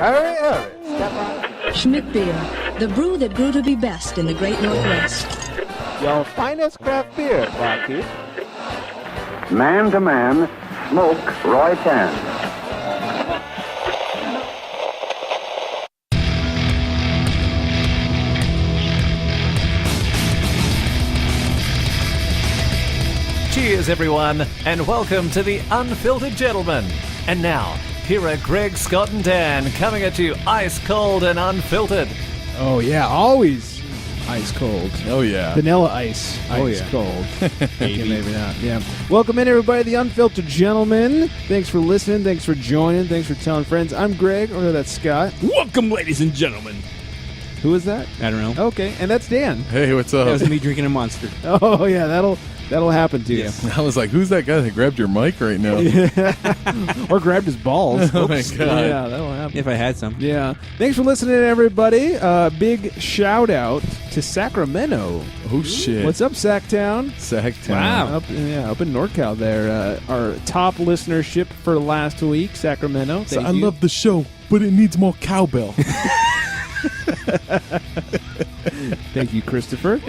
Hurry, hurry. Step on. Schmidt Beer, the brew that grew to be best in the great Northwest. Your finest craft beer, barkeep. Man to man, smoke Roy Tan. Cheers, everyone, and welcome to the Unfiltered Gentleman. And now, here are Greg, Scott, and Dan coming at you ice cold and unfiltered. Oh, yeah, always ice cold. Oh, yeah. Vanilla ice. Ice cold. Maybe not. Yeah. Welcome in, everybody, the Unfiltered Gentleman. Thanks for listening. Thanks for joining. Thanks for telling friends. I'm Greg. Oh, no, that's Scott. Welcome, ladies and gentlemen. Who is that? I don't know. Okay, and that's Dan. Hey, what's up? That was me drinking a Monster. Oh, yeah, that'll happen to you. I was like, who's that guy that grabbed your mic right now? Or grabbed his balls. Oh, my God. Yeah, that'll happen. If I had some. Yeah. Thanks for listening, everybody. Big shout out to Sacramento. Oh, shit. What's up, Sacktown? Sacktown. Wow. Up in NorCal there. Our top listenership for last week, Sacramento. So I love the show, but it needs more cowbell. Thank you, Christopher.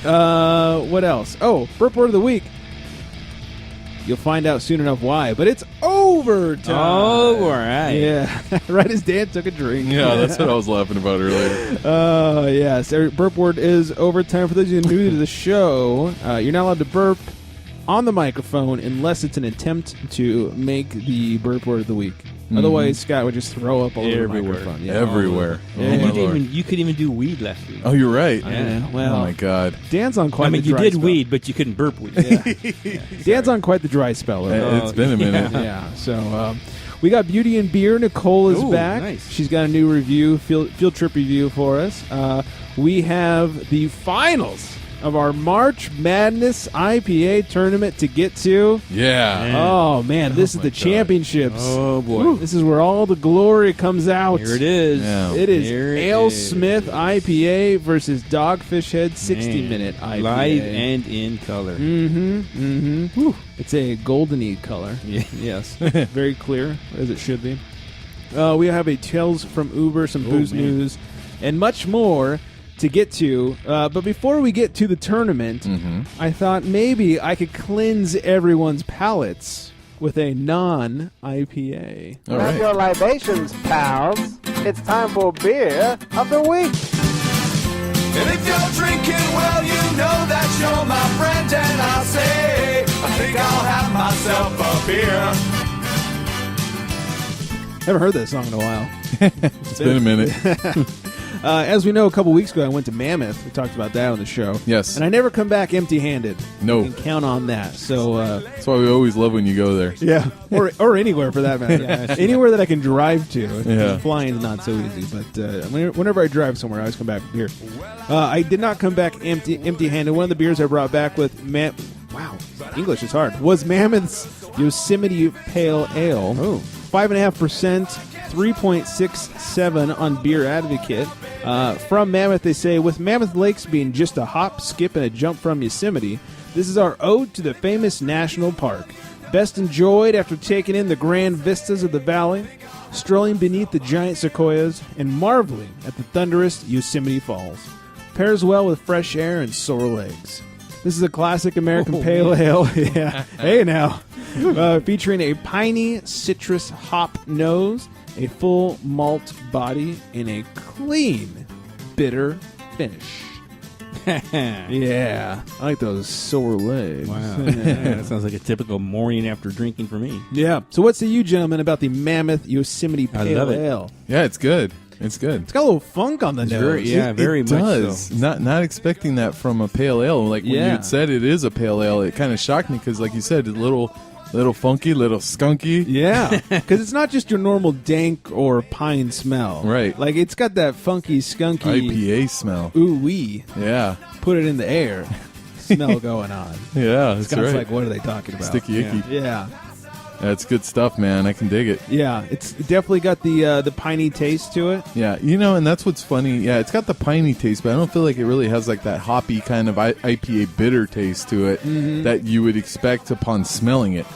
What else? Oh, Burp Word of the Week. You'll find out soon enough why, but it's overtime. Oh, all right. Yeah, right as Dan took a drink. Yeah, that's what I was laughing about earlier. Oh, yes. Burp Word is overtime. For those of you new to the show, you're not allowed to burp on the microphone unless it's an attempt to make the Burp Word of the Week. Otherwise, Scott would just throw up all over the microphone. Yeah. Everywhere. You couldn't even do weed last week. Oh, you're right. Yeah. Well, oh, my God. Dan's on quite the you dry did spell. weed, but you couldn't burp weed. Yeah. Dan's on quite the dry spell. Right? It's been a minute. Yeah. So we got Beauty and Beer. Nicole is back. Nice. She's got a new review, field trip review for us. We have the finals of our March Madness IPA Tournament to get to. Yeah. Oh, man. This is the championships. Oh, boy. Woo. This is where all the glory comes out. Here it is. Yeah. It is Here it Alesmith IPA versus Dogfish Head 60-minute IPA. Live and in color. It's a goldeny color. Yeah. Yes. Very clear, as it should be. We have a Tales from Uber, some booze news, and much more to get to. But before we get to the tournament, I thought maybe I could cleanse everyone's palates with a non-IPA. All Grab right. your libations, pals. It's time for beer of the week. And if you're drinking, well, you know that you're my friend. And I'll say, I think I'll have myself a beer. Haven't heard that song in a while. It's been a minute. As we know, a couple weeks ago, I went to Mammoth. We talked about that on the show. Yes. And I never come back empty-handed. No. You can count on that. So, That's why we always love when you go there. yeah. Or anywhere, for that matter. Anywhere that I can drive to. Yeah. Flying's not so easy. But whenever I drive somewhere, I always come back here. I did not come back empty-handed. One of the beers I brought back with wow, English is hard. Was Mammoth's Yosemite Pale Ale. Oh. 5.5%, 3.67 on Beer Advocate. From Mammoth, they say, with Mammoth Lakes being just a hop, skip, and a jump from Yosemite, this is our ode to the famous national park. Best enjoyed after taking in the grand vistas of the valley, strolling beneath the giant sequoias, and marveling at the thunderous Yosemite Falls. Pairs well with fresh air and sore legs. This is a classic American pale ale. Yeah. Hey, now. Featuring a piney citrus hop nose, a full malt body, and a clean, bitter finish. Yeah. I like those sore legs. Wow. That sounds like a typical morning after drinking for me. Yeah. So what say you, gentlemen, about the Mammoth Yosemite Pale I love it. Ale? Yeah, it's good. It's good. It's got a little funk on the nose. Very it much does. so. Not expecting that from a pale ale. Like when you had said it is a pale ale, it kind of shocked me because, like you said, it's a little funky, little skunky. Yeah, because it's not just your normal dank or pine smell. Right. Like, it's got that funky, skunky IPA smell. ooh-wee, Yeah. put it in the air smell going on. Yeah, that's Scott's right. like, what are they talking about? Sticky icky. Yeah. That's good stuff, man. I can dig it. Yeah, it's definitely got the piney taste to it. Yeah, and that's what's funny. Yeah, it's got the piney taste, but I don't feel like it really has like that hoppy kind of IPA bitter taste to it that you would expect upon smelling it.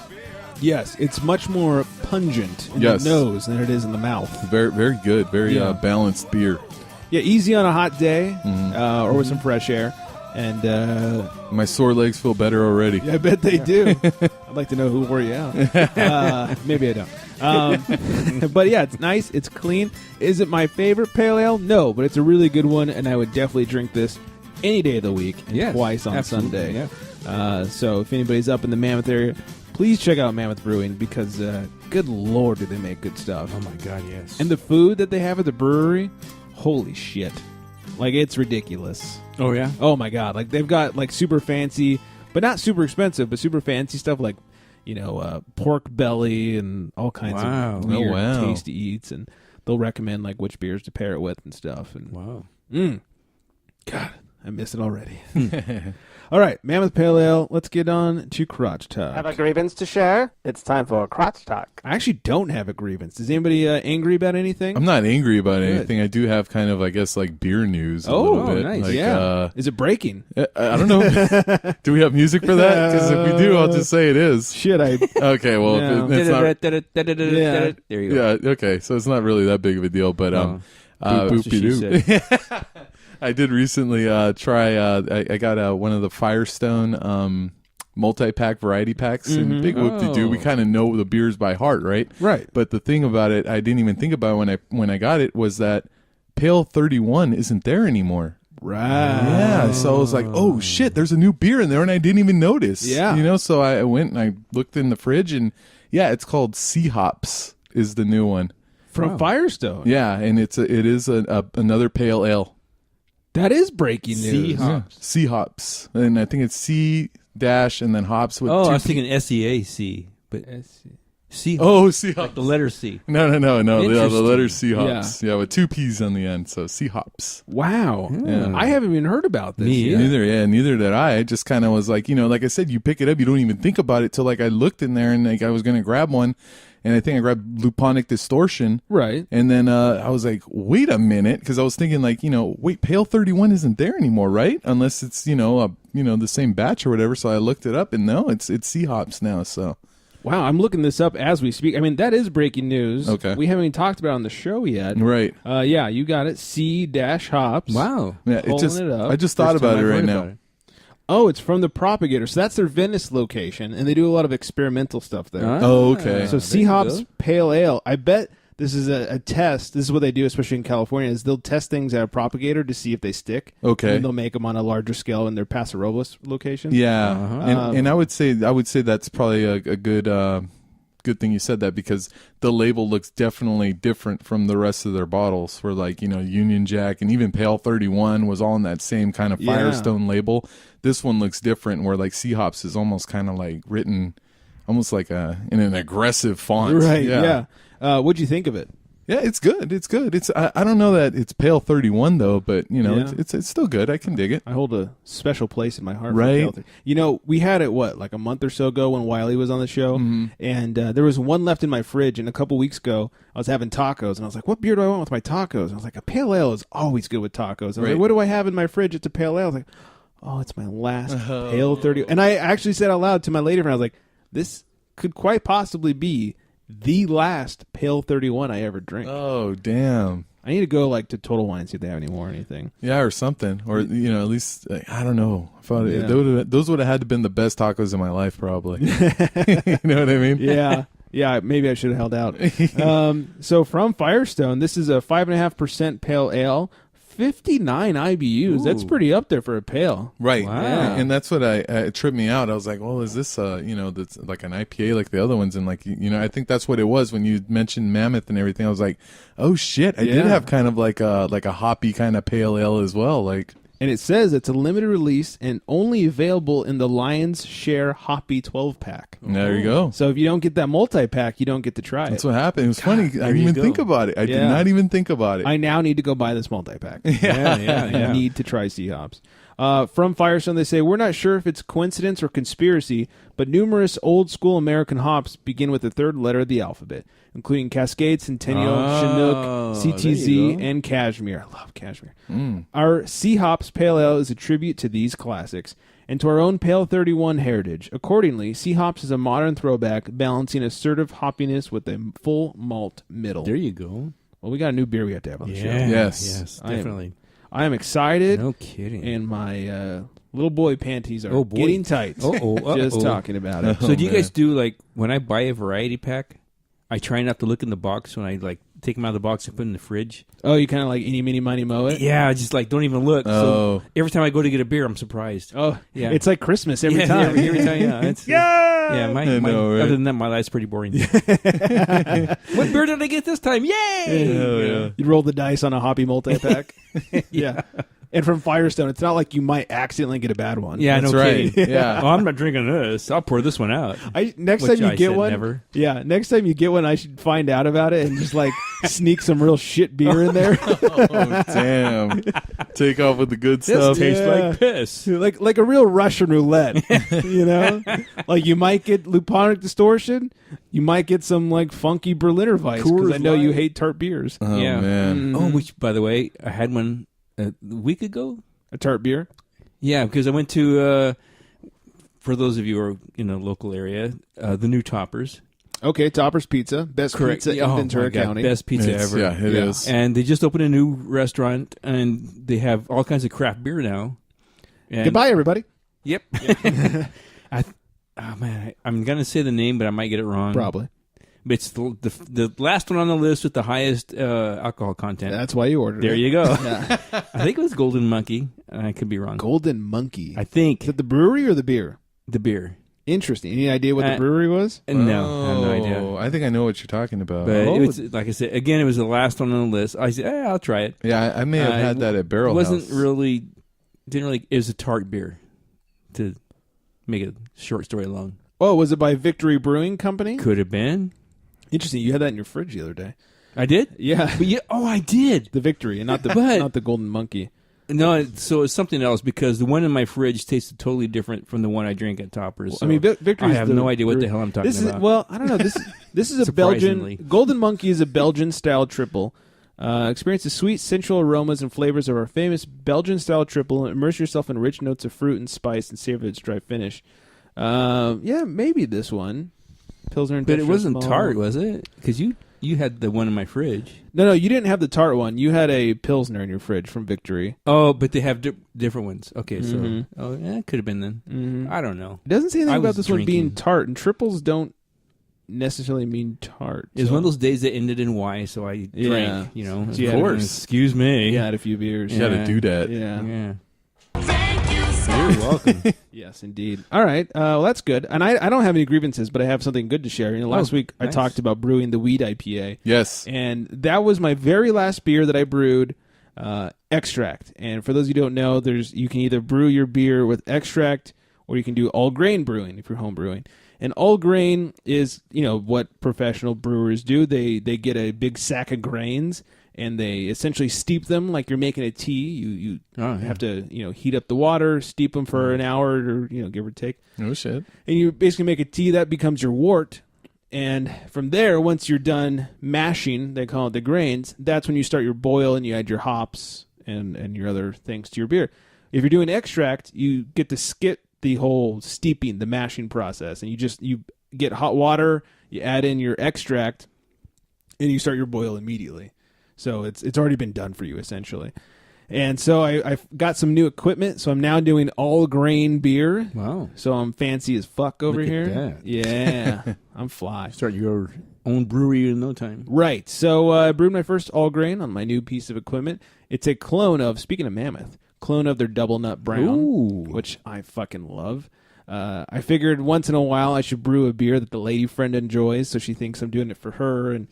Yes, it's much more pungent in Yes. the nose than it is in the mouth. Very, very good. Very Yeah. balanced beer. Yeah, easy on a hot day or with some fresh air. And My sore legs feel better already. I bet they do. I'd like to know who wore you out. Maybe I don't. But yeah, it's nice. It's clean. Is it my favorite pale ale? No, but it's a really good one, and I would definitely drink this any day of the week and Yes, twice on absolutely, Sunday. yeah. So if anybody's up in the Mammoth area, please check out Mammoth Brewing because, good Lord, do they make good stuff. Oh, my God, yes. And the food that they have at the brewery, holy shit. Like, it's ridiculous. oh, yeah? Oh my god! Like they've got like super fancy, but not super expensive, but super fancy stuff like pork belly and all kinds Wow. of Oh, weird, wow. tasty eats, and they'll recommend like which beers to pair it with and stuff. And Wow. God, I miss it already. All right, Mammoth Pale Ale. Let's get on to crotch talk. Have a grievance to share? It's time for crotch talk. I actually don't have a grievance. Is anybody angry about anything? I'm not angry about Good. anything. I do have kind of, I guess, like beer news. A Oh, little bit. nice. Like, yeah. Is it breaking? I don't know. Do we have music for that? Because if we do, I'll just say it is. Shit, I. Okay, well, No. it's not. Yeah. There you go. Yeah, okay, so it's not really that big of a deal, but That's what she boopy-doo. I did recently try. I got one of the Firestone multi-pack variety packs, and big whoop-de-doo. We kind of know the beers by heart, right? Right. But the thing about it, I didn't even think about when I got it, was that Pale 31 isn't there anymore. Right. Yeah, so I was like, oh shit, there's a new beer in there, and I didn't even notice. Yeah. So I went and I looked in the fridge, and yeah, it's called Sea Hops is the new one. From Firestone. Yeah, and it is another pale ale. That is breaking Sea news. hops. Sea Hops, and I think it's C dash and then hops with. Oh, two I was P- thinking SEAC, but C. Oh, Sea like Hops. the letter C. No. The Interesting. letter Sea Hops. Yeah, with two P's on the end, so Sea Hops. Wow. Yeah. I haven't even heard about this. Me yet. either. Neither did I. I just kind of was like, like I said, you pick it up, you don't even think about it till like I looked in there and like I was going to grab one, and I think I grabbed Luponic Distortion. Right. And then I was like, wait a minute, because I was thinking like, wait, Pale 31 isn't there anymore, right? Unless it's, the same batch or whatever. So I looked it up, and no, it's Sea Hops now. So Wow, I'm looking this up as we speak. I mean, that is breaking news. Okay. We haven't even talked about it on the show yet. right, Yeah, you got it. C-hops. Wow. yeah, Pulling it up. I just thought First time about it I've right heard now. about it. Oh, it's from the Propagator. So that's their Venice location, and they do a lot of experimental stuff there. Ah, Oh, okay. So there Sea you Hops go. Pale Ale. I bet this is a test. This is what they do, especially in California, is they'll test things at a propagator to see if they stick. Okay. And they'll make them on a larger scale in their Paso Robles location. Yeah, Uh-huh. and I would say that's probably a good thing you said that, because the label looks definitely different from the rest of their bottles. Where like Union Jack and even Pale 31 was all in that same kind of Yeah. Firestone label. This one looks different, where like Sea Hops is almost kind of like written almost like in an aggressive font. Right, yeah. What'd you think of it? Yeah, it's good. It's good. I don't know that it's Pale 31 though, but Yeah. it's still good. I can dig it. I hold a special place in my heart. Right. For Pale 30. We had it like a month or so ago when Wiley was on the show, Mm-hmm. and there was one left in my fridge. And a couple weeks ago, I was having tacos, and I was like, "What beer do I want with my tacos?" And I was like, "A pale ale is always good with tacos." I was Right. like, "What do I have in my fridge? It's a pale ale." I was like, "Oh, it's my last Pale 30." And I actually said out loud to my lady friend, I was like, "This could quite possibly be the last Pale 31 I ever drink." Oh damn. I need to go to Total Wine and see if they have any more or anything. Yeah, or something, or at least I don't know. I thought Yeah. those would have had to been the best tacos in my life, probably. You know what I mean? Yeah, maybe I should have held out. So from Firestone, this is a 5.5% pale ale, 59 IBUs. That's Ooh. pretty up there for a pale. Right. Wow. And that's what it tripped me out. I was like, well, is this that's like an IPA like the other ones? And I think that's what it was when you mentioned Mammoth and everything. I was like, oh shit, I did Yeah. have kind of like a hoppy kind of pale ale as well. Like, And it says it's a limited release and only available in the Lion's Share Hoppy 12-pack. there you go. So if you don't get that multi-pack, you don't get to try That's it. what happened. It was funny. I didn't you even go. think about it. I did Yeah. not even think about it. I now need to go buy this multi-pack. Yeah. I need to try Sea Hops. From Firestone, they say, we're not sure if it's coincidence or conspiracy, but numerous old-school American hops begin with the third letter of the alphabet, including Cascade, Centennial, Oh, Chinook, there you CTZ, go. and Cashmere. I love Cashmere. Our Sea Hops Pale Ale is a tribute to these classics, and to our own Pale 31 heritage. Accordingly, Sea Hops is a modern throwback, balancing assertive hoppiness with a full malt middle. There you go. Well, we got a new beer we have to have on the show. Yes, definitely. I am excited. No kidding. And my little boy panties are getting tight. Just talking about it. So do you guys do, like, when I buy a variety pack, I try not to look in the box when I, like, take them out of the box and put them in the fridge? Oh, you kind of like eeny, meeny, miny, moe it? Yeah, I just, like, don't even look. So every time I go to get a beer, I'm surpird. Oh, yeah. It's like Christmas every time. Every time, yeah. It's, yeah, other than that, my life's pretty boring. What beer did I get this time? Yay! You roll the dice on a hoppy multi-pack. Yeah. And from Firestone, it's not like you might accidentally get a bad one. Yeah, That's no right. kidding. Yeah. Oh, I'm not drinking this. I'll pour this one out. Next time you get one, never. yeah. Next time you get one, I should find out about it and just like sneak some real shit beer in there. Oh, damn! Take off with the good This stuff. tastes like piss. like a real Russian roulette. You know, like you might get Luponic Distortion, you might get some like funky Berliner Weiss because I know you hate tart beers. Oh Yeah. man! Oh, which, by the way, I had one a week ago. A tart beer. Yeah, because I went to, for those of you who are in the local area, the new Toppers. Okay, Topper's Pizza, best pizza in Ventura County. Best pizza ever. Yeah, it is. And they just opened a new restaurant, and they have all kinds of craft beer now. And Goodbye, everybody. Yep. I'm gonna say the name, but I might get it wrong. Probably. But it's the last one on the list with the highest alcohol content. That's why you ordered it. There you go. I think it was Golden Monkey. I could be wrong. Golden Monkey. I think Is it the brewery or the beer? the beer. Interesting. Any idea what the brewery was? No, I have no idea. Oh, I think I know what you're talking about. But it was, like I said, again, it was the last one on the list. I said, I'll try it. Yeah, I may have had that at Barrel It wasn't House. didn't really, it was a tart beer, to make a short story long. Oh, was it by Victory Brewing Company? Could have been. Interesting. You had that in your fridge the other day. I did? Yeah. But I did. The Victory, and not the But- not the Golden Monkey. No, so it's something else because the one in my fridge tasted totally different from the one I drink at Toppers. So I mean, Victory. I have no idea what the hell I'm talking this about. Is, well, I don't know. This is a Surprisingly. Belgian Golden Monkey is a Belgian style triple. Experience the sweet, sensual aromas and flavors of our famous Belgian style triple, and immerse yourself in rich notes of fruit and spice, and savor its dry finish. Yeah, maybe this one. Pilsner, But it wasn't Industrial tart, Malt. was it? Because you had the one in my fridge. No, you didn't have the tart one. You had a Pilsner in your fridge from Victory. Oh, but they have different ones. Okay, Mhm. so it could have been then. Mhm. I don't know. It doesn't say anything I about was this one being drinking. tart, and triples don't necessarily mean tart. It was so- one of those days that ended in Y, so I Yeah. drank. You know, So you of had- course. Excuse me. You had a few beers. You got to do that. Yeah. Yeah. You're welcome. Yes, indeed. All right. Well, that's good. And I don't have any grievances, but I have something good to share. You know, last week I nice. talked about brewing the wheat IPA. Yes. And that was my very last beer that I brewed, extract. And for those of you who don't know, you can either brew your beer with extract or you can do all grain brewing if you're home brewing. And all grain is, what professional brewers do. They get a big sack of grains and they essentially steep them like you're making a tea. You have to, heat up the water, steep them for an hour or, give or take. Oh, shit. And you basically make a tea that becomes your wort. And from there, once you're done mashing, they call it the grains, that's when you start your boil and you add your hops and your other things to your beer. If you're doing extract, you get to skip the whole steeping, the mashing process. And you get hot water, you add in your extract, and you start your boil immediately. So it's already been done for you, essentially. And so I've got some new equipment, so I'm now doing all grain beer. Wow. So I'm fancy as fuck over Look at here. that. Yeah, I'm fly. Start your own brewery in no time. Right. So I brewed my first all grain on my new piece of equipment. It's a clone of, speaking of Mammoth, clone of their Double Nut Brown, Ooh. which I fucking love. I figured once in a while I should brew a beer that the lady friend enjoys, so she thinks I'm doing it for her, and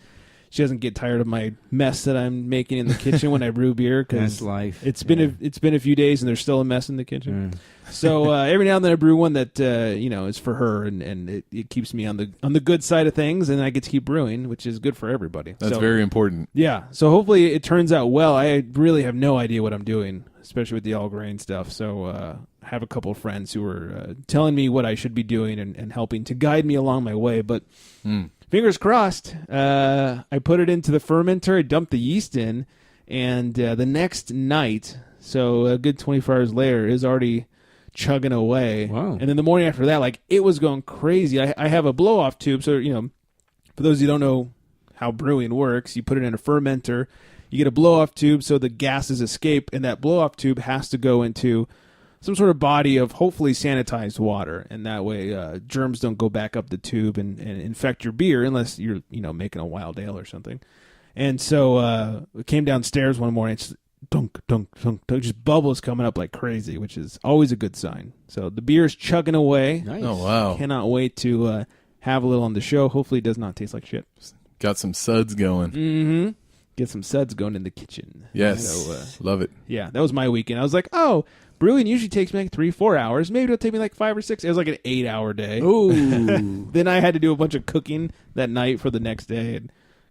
she doesn't get tired of my mess that I'm making in the kitchen when I brew beer. That's life. It's been a few days and there's still a mess in the kitchen. So every now and then I brew one that is for her, and it keeps me on the good side of things, and I get to keep brewing, which is good for everybody. That's So, very important. yeah. So hopefully it turns out well. I really have no idea what I'm doing, especially with the all grain stuff. So I have a couple of friends who are telling me what I should be doing and helping to guide me along my way. But fingers crossed. I put it into the fermenter. I dumped the yeast in, and the next night, so a good 24 hours later, is already chugging away. Wow. And then the morning after that, like, it was going crazy. I have a blow-off tube, so, for those who don't know how brewing works, you put it in a fermenter, you get a blow-off tube so the gases escape, and that blow-off tube has to go into some sort of body of hopefully sanitized water, and that way germs don't go back up the tube and infect your beer unless you're making a wild ale or something. And so we came downstairs one morning, it's dunk, dunk, dunk, dunk, just bubbles coming up like crazy, which is always a good sign. So the beer is chugging away. Nice. Oh, wow. Cannot wait to have a little on the show. Hopefully it does not taste like shit. Got some suds going. Mm-hmm. Get some suds going in the kitchen. Yes. So, love it. yeah, that was my weekend. I was like, oh, brewing usually takes me like 3-4 hours. Maybe it'll take me like 5 or 6. It was like an 8-hour day. Ooh. Then I had to do a bunch of cooking that night for the next day. And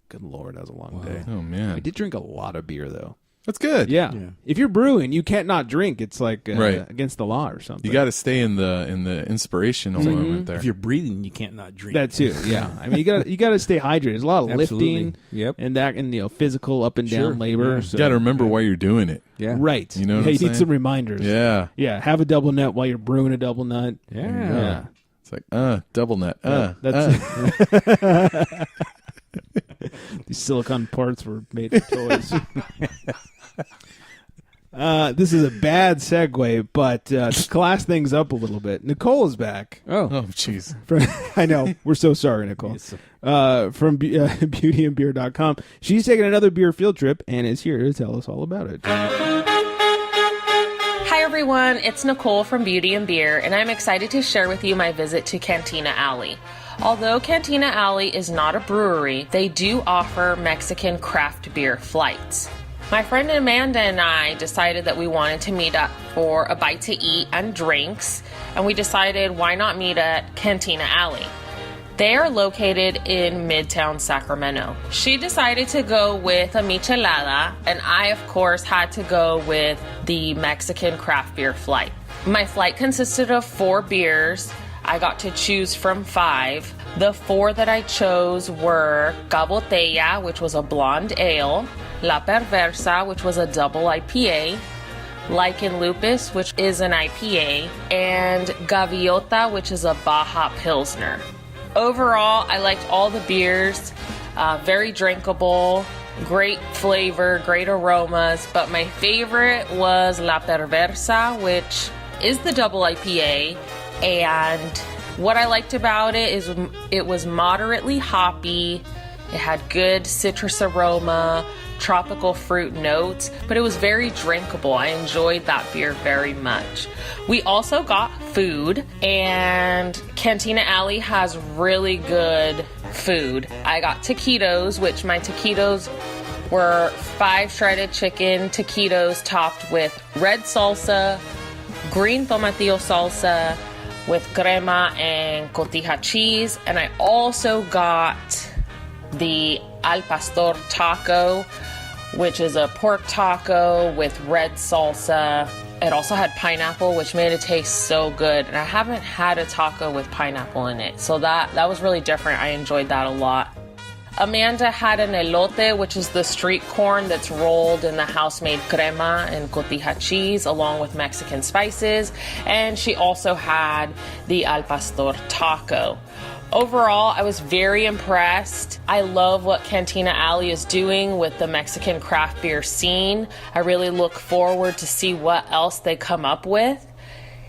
good Lord, that was a long day. Oh, man. I did drink a lot of beer, though. That's good. Yeah. If you're brewing, you can't not drink. It's like Right. against the law or something. You got to stay in the inspirational moment there. If you're breathing, you can't not drink. That too, yeah. I mean, you got to stay hydrated. There's a lot of Absolutely. lifting, Yep. and that, and physical up and down Sure. labor. Yeah. So, You got to remember why you're doing it. Yeah. right. You know what yeah, I'm you saying? need some reminders. Yeah. yeah. Have a double nut while you're brewing a double nut. Yeah. It's like, double nut. That's these silicone parts were made for toys. This is a bad segue, but to class things up a little bit, Nicole is back. Oh. Oh, jeez. I know. We're so sorry, Nicole. From beautyandbeer.com. She's taking another beer field trip and is here to tell us all about it. Hi everyone, it's Nicole from Beauty and Beer, and I'm excited to share with you my visit to Cantina Alley. Although Cantina Alley is not a brewery, they do offer Mexican craft beer flights. My friend Amanda and I decided that we wanted to meet up for a bite to eat and drinks, and we decided why not meet at Cantina Alley. They are located in Midtown Sacramento. She decided to go with a michelada, and I, of course, had to go with the Mexican craft beer flight. My flight consisted of 4 beers. I got to choose from 5. The 4 that I chose were Cabotella, which was a blonde ale, La Perversa, which was a double IPA, Lichen Lupus, which is an IPA, and Gaviota, which is a Baja Pilsner. Overall, I liked all the beers, very drinkable, great flavor, great aromas, but my favorite was La Perversa, which is the double IPA, and what I liked about it is it was moderately hoppy, it had good citrus aroma, tropical fruit notes, but it was very drinkable. I enjoyed that beer very much. We also got food, and Cantina Alley has really good food. I got taquitos, which my taquitos were 5 shredded chicken taquitos topped with red salsa, green tomatillo salsa, with crema and cotija cheese, and I also got the al pastor taco, which is a pork taco with red salsa. It also had pineapple, which made it taste so good. And I haven't had a taco with pineapple in it, so that was really different. I enjoyed that a lot. Amanda had an elote, which is the street corn that's rolled in the house-made crema and cotija cheese, along with Mexican spices. And she also had the al pastor taco. Overall, I was very impressed. I love what Cantina Alley is doing with the Mexican craft beer scene. I really look forward to see what else they come up with.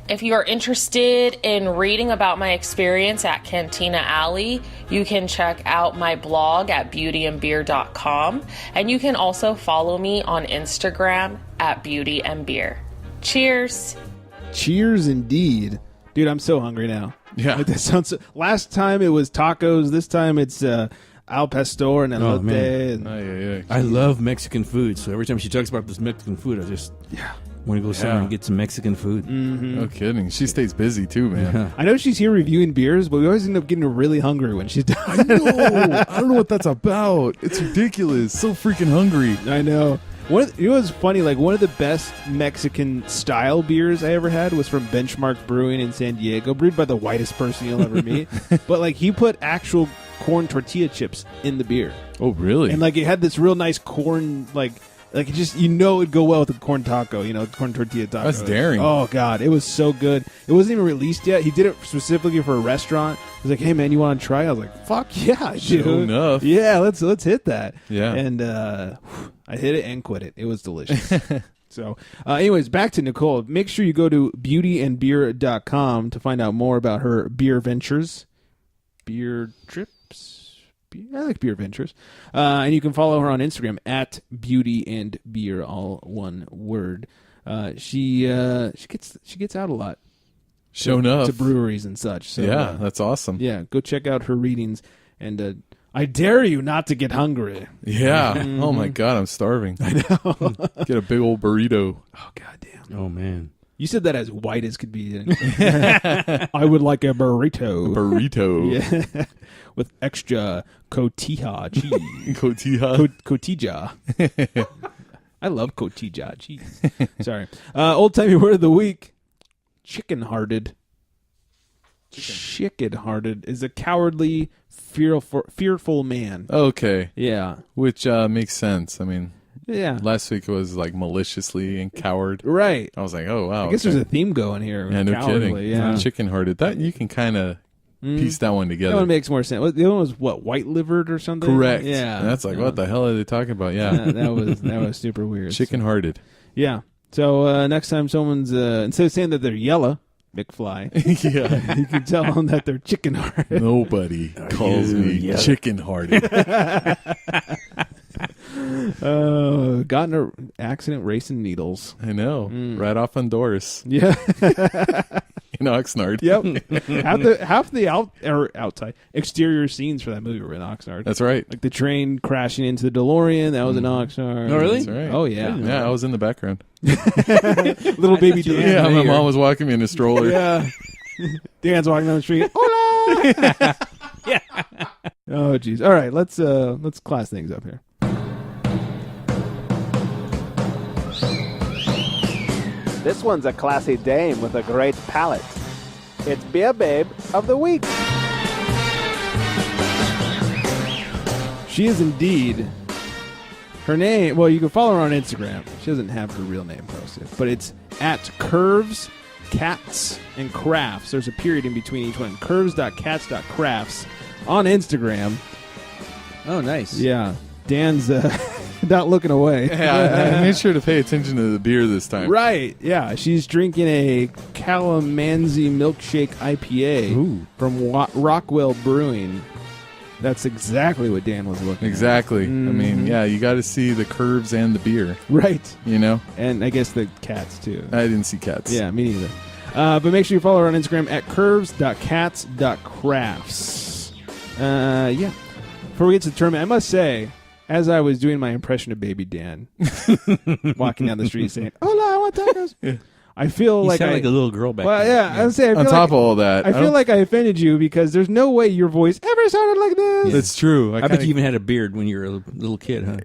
If you are interested in reading about my experience at Cantina Alley, you can check out my blog at beautyandbeer.com, and you can also follow me on Instagram at beautyandbeer. Cheers! Cheers indeed. Dude, I'm so hungry now. Yeah. Like, that sounds last time it was tacos. This time it's al pastor and elote. Man. I love Mexican food, so every time she talks about this Mexican food, I just want to go somewhere and get some Mexican food. Mm-hmm. No kidding. She stays busy too, man. Yeah. I know she's here reviewing beers, but we always end up getting really hungry when she's done. I know. I don't know what that's about. It's ridiculous. So freaking hungry. I know. You know what's funny? Like, one of the best Mexican style beers I ever had was from Benchmark Brewing in San Diego, brewed by the whitest person you'll ever meet. But like, he put actual corn tortilla chips in the beer. Oh, really? And like, it had this real nice corn, like Like, it just, it'd go well with the corn taco, corn tortilla taco. That's daring. Oh, God. It was so good. It wasn't even released yet. He did it specifically for a restaurant. He was like, hey, man, you want to try? I was like, fuck yeah, dude. Sure enough. Yeah, let's hit that. Yeah. And I hit it and quit it. It was delicious. So, anyways, back to Nicole. Make sure you go to beautyandbeer.com to find out more about her beer ventures. Beer trips? I like beer ventures. And you can follow her on Instagram at beautyandbeer, all one word. She gets out a lot. Show enough. To breweries and such. So, yeah, that's awesome. Yeah, go check out her readings. And I dare you not to get hungry. Yeah. Oh, my God, I'm starving. I know. Get a big old burrito. Oh, goddamn. Oh, man. You said that as white as could be. I would like a burrito. Yeah. With extra cotija cheese. Cotija. I love cotija cheese. Sorry. Old-timey word of the week. Chicken-hearted. Chicken-hearted is a cowardly, fearful man. Okay. Yeah. Which makes sense. I mean... Yeah. Last week was like maliciously and coward. Right. I was like, oh, wow. I guess there's a theme going here. Yeah, no cowardly, kidding. Yeah. Chicken-hearted. That you can kind of piece that one together. That one makes more sense. The other one was what, white-livered or something? Correct. Yeah. And that's like, what the hell are they talking about? Yeah. that was super weird. Chicken-hearted. Yeah. So next time someone's instead of saying that they're yellow, McFly, yeah, you can tell them that they're chicken-hearted. Nobody calls me chicken-hearted. Got in an accident racing needles. I know. Right off on Doris. Yeah. In Oxnard. Yep. half the outside exterior scenes for that movie were in Oxnard. That's right. Like the train crashing into the DeLorean, that was in Oxnard. Oh, really? That's right. Oh, yeah. Yeah, I was in the background. Little baby Dan. Yeah, my mom was walking me in a stroller. Yeah. Dan's walking down the street. Hola! Yeah. Oh, jeez. All right, let's class things up here. This one's a classy dame with a great palate. It's Beer Babe of the Week. She is indeed. Her name, well, you can follow her on Instagram. She doesn't have her real name posted, but it's at Curves, Cats, and Crafts. There's a period in between each one. Curves.cats.crafts on Instagram. Oh, nice. Yeah. Dan's not looking away. Yeah, I made sure to pay attention to the beer this time. Right, yeah. She's drinking a Calamansi Milkshake IPA from Rockwell Brewing. That's exactly what Dan was looking Exactly. at. I mean, yeah, you got to see the curves and the beer. Right. You know? And I guess the cats, too. I didn't see cats. Yeah, me neither. But make sure you follow her on Instagram at curves.cats.crafts. Yeah. Before we get to the tournament, I must say, as I was doing my impression of Baby Dan, walking down the street saying, "Hola, I want tacos," yeah. I feel you like sound like a little girl back well, then. yeah, I was saying, on top of all that, I feel like I offended you because there's no way your voice ever sounded like this. That's true. I bet you even had a beard when you were a little kid, huh?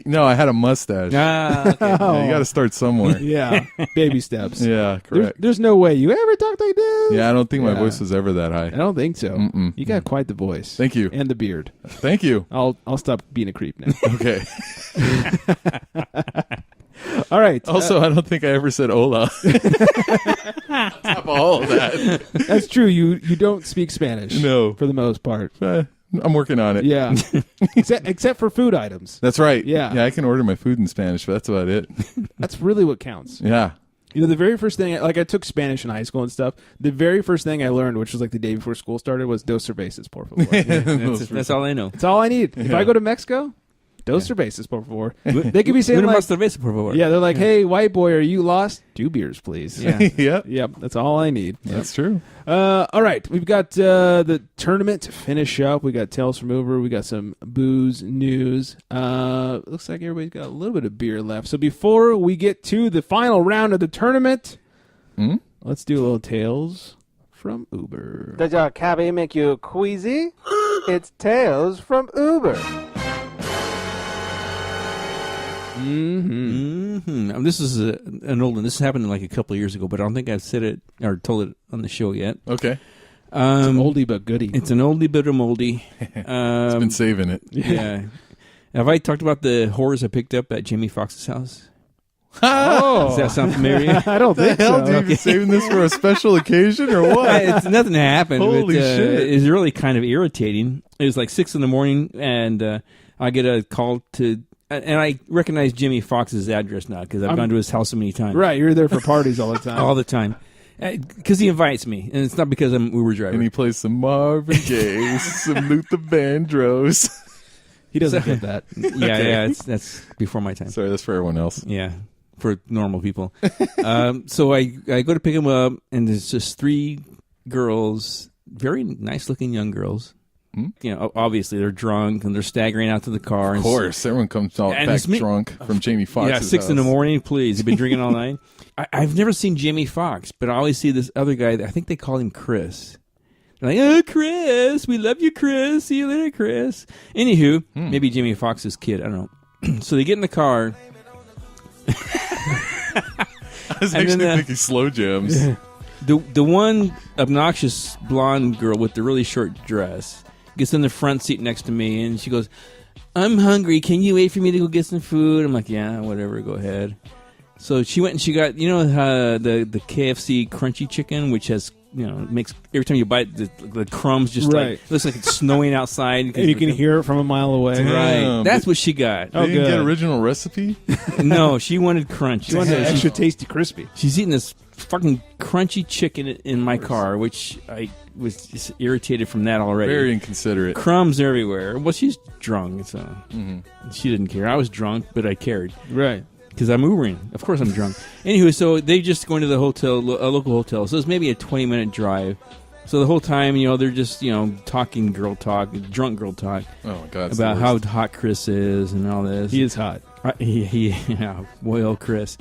No, I had a mustache. Okay. Yeah, you got to start somewhere. Yeah, baby steps. Yeah, correct. There's no way you ever talked like this. Yeah, I don't think my voice was ever that high. I don't think so. You got quite the voice. Thank you. And the beard. Thank you. I'll stop being a creep now. Okay. All right. Also, I don't think I ever said hola. Top of all of that. That's true. You don't speak Spanish. No. For the most part. I'm working on it. Yeah. except for food items. That's right. Yeah. Yeah, I can order my food in Spanish, but that's about it. That's really what counts. Yeah. You know, the very first thing, I took Spanish in high school and stuff. The very first thing I learned, which was like the day before school started, was dos cervezas, por favor. That's all I know. That's all I need. If I go to Mexico, dos cervezas, por favor. They could be saying Una like, más cerveza, por favor. yeah, they're like, hey, white boy, are you lost? 2 beers, please. Yeah. Yep, that's all I need. That's true. All right, we've got the tournament to finish up. We got Tales from Uber. We got some booze news. Looks like everybody's got a little bit of beer left. So before we get to the final round of the tournament, let's do a little Tales from Uber. Does your cabbie make you queasy? It's Tales from Uber. This is an old one. This happened like a couple of years ago, but I don't think I've said it or told it on the show yet. Okay. It's an oldie but goodie. It's an oldie but a moldy. It's been saving it. Yeah. Have I talked about the horrors I picked up at Jamie Foxx's house? Oh. Does that sound familiar? I don't think so. Dude, you saving this for a special occasion or what? It's nothing happened. Holy shit. It's really kind of irritating. It was like 6 a.m, and I get a call to... And I recognize Jamie Foxx's address now because I've gone to his house so many times. Right, you're there for parties all the time. All the time. Because he invites me, and it's not because I'm Uber driver. And he plays some Marvin Gaye, some Luther Vandross. He doesn't get that. Yeah, that's before my time. Sorry, that's for everyone else. Yeah, for normal people. So I go to pick him up, and there's just 3 girls, very nice-looking young girls. You know, obviously they're drunk and they're staggering out to the car. Of course, everyone comes out back drunk from Jamie Foxx's Yeah, 6 a.m, please. You've been drinking all night. I've never seen Jamie Foxx, but I always see this other guy. I think they call him Chris. They're like, oh, Chris, we love you, Chris. See you later, Chris. Anywho, maybe Jamie Foxx's kid. I don't know. So they get in the car. I was actually thinking slow jams. Yeah. The one obnoxious blonde girl with the really short dress gets in the front seat next to me, and she goes, I'm hungry. Can you wait for me to go get some food? I'm like, yeah, whatever. Go ahead. So she went and she got, you know, the KFC crunchy chicken, which has, you know, makes every time you bite the crumbs just like looks like it's snowing outside. And you can hear it from a mile away. Right. That's what she got. They didn't get original recipe? No, she wanted crunch. She wanted extra tasty crispy. She's eating this fucking crunchy chicken in my car, which I was just irritated from that already. Very inconsiderate. Crumbs everywhere. Well, she's drunk, so she didn't care. I was drunk, but I cared. Right. Because I'm Ubering. Of course I'm drunk. Anyway, so they just go into the hotel, a local hotel. So it's maybe a 20-minute drive. So the whole time, you know, they're just, you know, talking girl talk, drunk girl talk. Oh, my God. About how hot Chris is and all this. He is hot. Yeah, boy, old Chris.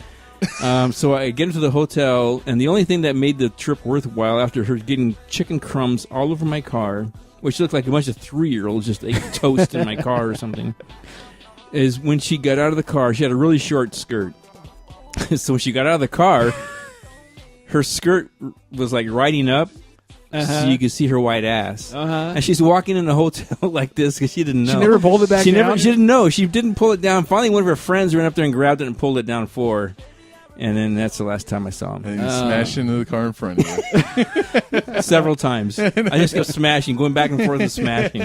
So I get into the hotel, and the only thing that made the trip worthwhile after her getting chicken crumbs all over my car, which looked like a bunch of 3-year-olds just ate toast in my car or something, is when she got out of the car. She had a really short skirt. So when she got out of the car, her skirt was like riding up, so you could see her white ass. And she's walking in the hotel like this because she didn't know. She never pulled it back down? She didn't know. She didn't pull it down. Finally, one of her friends ran up there and grabbed it and pulled it down for her. And then that's the last time I saw him. And he smashed into the car in front of you. Several times. I just kept smashing, going back and forth and smashing.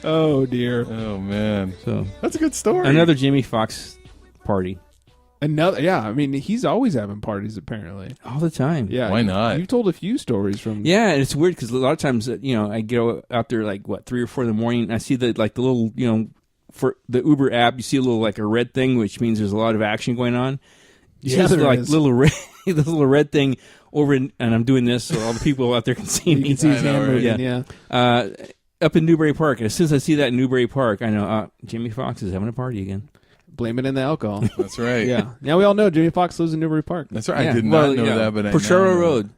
Oh, dear. Oh, man. So that's a good story. Another Jamie Foxx party. Another, yeah. I mean, he's always having parties, apparently. All the time. Yeah. Why not? You've told a few stories from... Yeah, and it's weird because a lot of times, you know, I go out there like, 3 or 4 in the morning, and I see the little, you know, for the Uber app, you see a little, like, a red thing, which means there's a lot of action going on. Yeah, there like is. little red thing over, and I'm doing this so all the people out there can see me. You can see his hand moving, yeah. Up in Newbury Park. As soon as I see that in Newbury Park, I know Jamie Foxx is having a party again. Blame it in the alcohol. That's right. Yeah. Now we all know Jamie Foxx lives in Newbury Park. That's right. Yeah. I did not know that, but Pochero Road.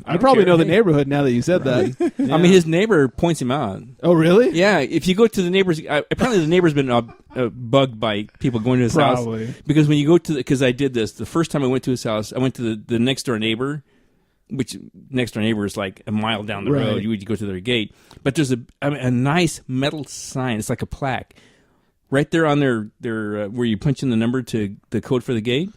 I probably know the neighborhood now that you said that. Yeah. I mean, his neighbor points him out. Oh, really? Yeah. If you go to the neighbor's, apparently the neighbor's been bugged by people going to his house. Because when you go to because I did this the first time I went to his house, I went to the next door neighbor, which next door neighbor is like a mile down the road. You would go to their gate, but there's a nice metal sign. It's like a plaque right there on their where you punch in the number to the code for the gate.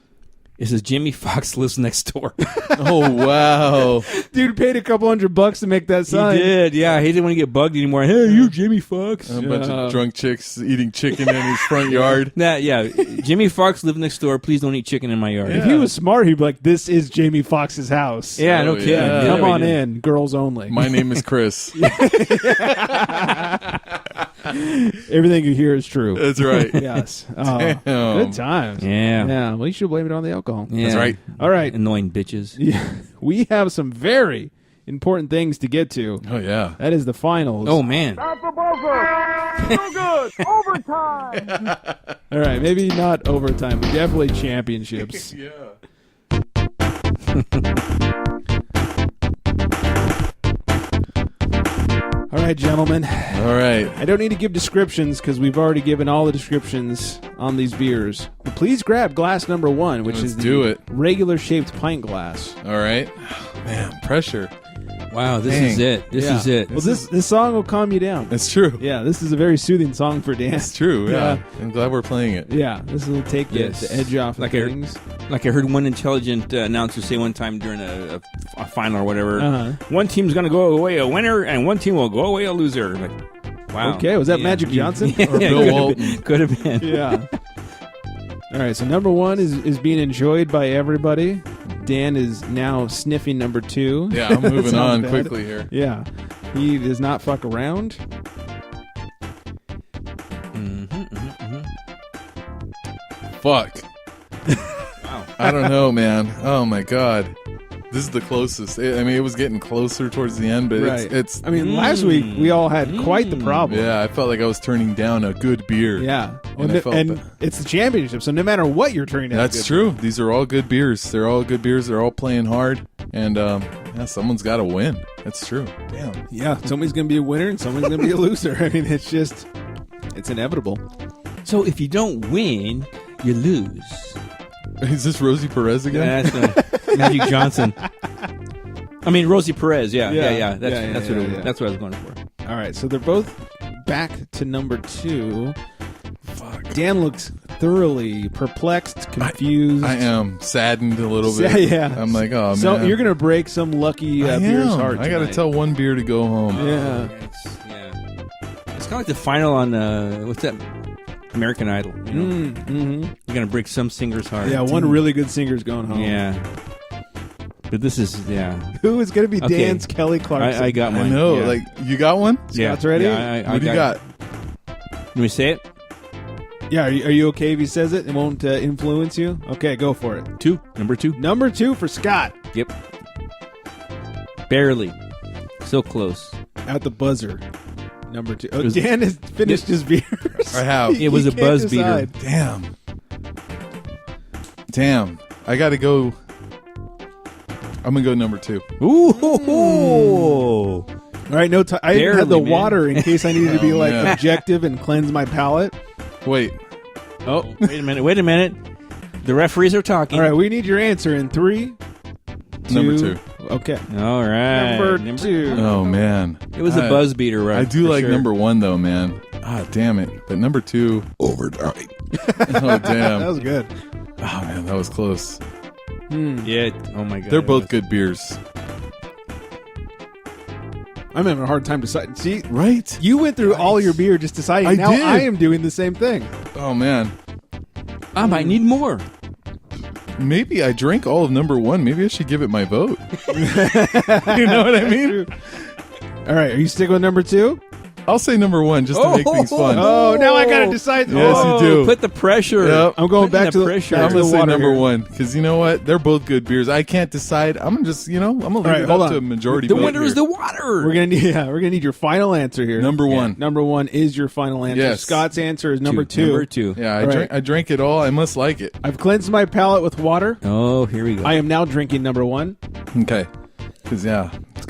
It says Jamie Foxx lives next door. Oh, wow. Dude paid a couple $100 to make that sign. He did, yeah. He didn't want to get bugged anymore. Hey, you're Jamie Foxx. A bunch of drunk chicks eating chicken in his front yard. Yeah. Jamie Foxx lived next door. Please don't eat chicken in my yard. Yeah. If he was smart, he'd be like, this is Jamie Foxx's house. Yeah, no kidding. Yeah. Come on in. Girls only. My name is Chris. Everything you hear is true. That's right. Yes. Good times. Yeah. Yeah. Well, you should blame it on the alcohol. Yeah. That's right. All right. Annoying bitches. Yeah. We have some very important things to get to. Oh, yeah. That is the finals. Oh, man. Stop the buzzer! So good! Overtime! All right. Maybe not overtime, but definitely championships. Yeah. All right, gentlemen. All right. I don't need to give descriptions because we've already given all the descriptions on these beers. But please grab glass number 1, which is the regular shaped pint glass. All right. Oh, man, pressure. Wow, this is it. This is it. Well, this song will calm you down. It's true. Yeah, this is a very soothing song for Dan. It's true. Yeah. I'm glad we're playing it. Yeah, this will take the edge off like of things. Like I heard one intelligent announcer say one time during a final or whatever, one team's going to go away a winner and one team will go away a loser. Like, wow. Okay, was that Magic Johnson? Or Bill Walton? Could have been. Yeah. All right, so number 1 is being enjoyed by everybody. Dan is now sniffing number 2. Yeah, I'm moving on bad. quickly here. Yeah, he does not fuck around. Fuck. Wow. I don't know, man. Oh my god. This is the closest. It was getting closer towards the end, but it's I mean, last week we all had quite the problem. yeah, I felt like I was turning down a good beer. Yeah. And It's the championship, so no matter what you're turning down. That's true. These are all good beers. They're all good beers. They're all playing hard. And someone's got to win. That's true. Damn. Yeah, somebody's going to be a winner and somebody's going to be a loser. I mean, it's inevitable. So if you don't win, you lose. Is this Rosie Perez again? That's Magic Johnson. I mean, Rosie Perez. Yeah. That's what I was going for. All right, so they're both back to number 2. Fuck. Dan looks thoroughly perplexed, confused. I am saddened a little bit. Yeah. I'm like, oh, man. So you're going to break some lucky beer's heart I got to tell one beer to go home. Yeah. It's kind of like the final on, what's that? American Idol. You know? You're going to break some singer's heart. Yeah, one really good singer's going home. Yeah. But this is, Who is going to be Dan's Kelly Clarkson? I got mine. I know. Yeah. Like, you got one? Scott's ready? Yeah, what do you got? Can we say it? Yeah, are you okay if he says it? It won't influence you? Okay, go for it. Number 2. Number 2 for Scott. Yep. Barely. So close. At the buzzer. Number 2. Oh, Dan has finished his beers. I have. It was a buzz beater. Damn. I got to go. I'm going to go number 2. Ooh. All right, I even had the water in case I needed to be objective and cleanse my palate. Wait. Oh, wait a minute. The referees are talking. All right, we need your answer in 3, 2. Number 2. Okay. All right. Number 2. Oh, man. It was a buzz beater, right? I do like number 1, though, man. Ah, damn it. But number 2, overtime. Oh, damn. That was good. Oh, man, that was close. Yeah. Oh, my God. They're both good beers. I'm having a hard time deciding. See, right? You went through all your beer just deciding. I now did. I am doing the same thing. Oh, man. I might need more. Maybe I drank all of number 1. Maybe I should give it my vote. You know what I mean? All right, are you sticking with number 2? I'll say number 1 just to make things fun. Oh, now I gotta decide. Yes, you do. Put the pressure. Yep. I'm going back to the pressure. I'm going to say water number here. 1 because you know what? They're both good beers. I can't decide. I'm just, I'm going to leave it hold up on. to a majority The vote winner here. is the water. We're gonna need your final answer here. Number 1. Number 1 is your final answer. Yes. Scott's answer is number 2. Number 2. Yeah, All right. I drank it all. I must like it. I've cleansed my palate with water. Oh, here we go. I am now drinking number 1. Okay. Because, yeah. It's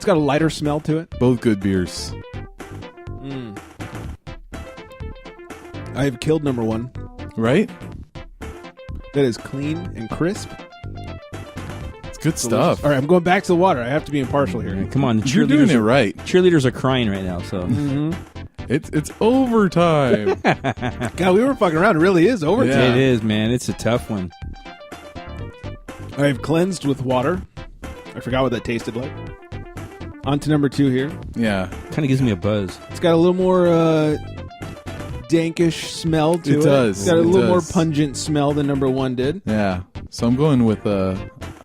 got a lighter smell to it. Both good beers. I have killed number 1. Right? That is clean and crisp. It's good stuff. All right, I'm going back to the water. I have to be impartial here. Come on, the You're doing cheerleaders it right. Cheerleaders are crying right now. So It's overtime. God, we were fucking around. It really is overtime. Yeah. it is, man. It's a tough one. I've cleansed with water. I forgot what that tasted like. On to number 2 here. Yeah. Kind of gives me a buzz. It's got a little more dankish smell to it. It does. It's got a It little more does. pungent smell than number 1 did. Yeah. So I'm going with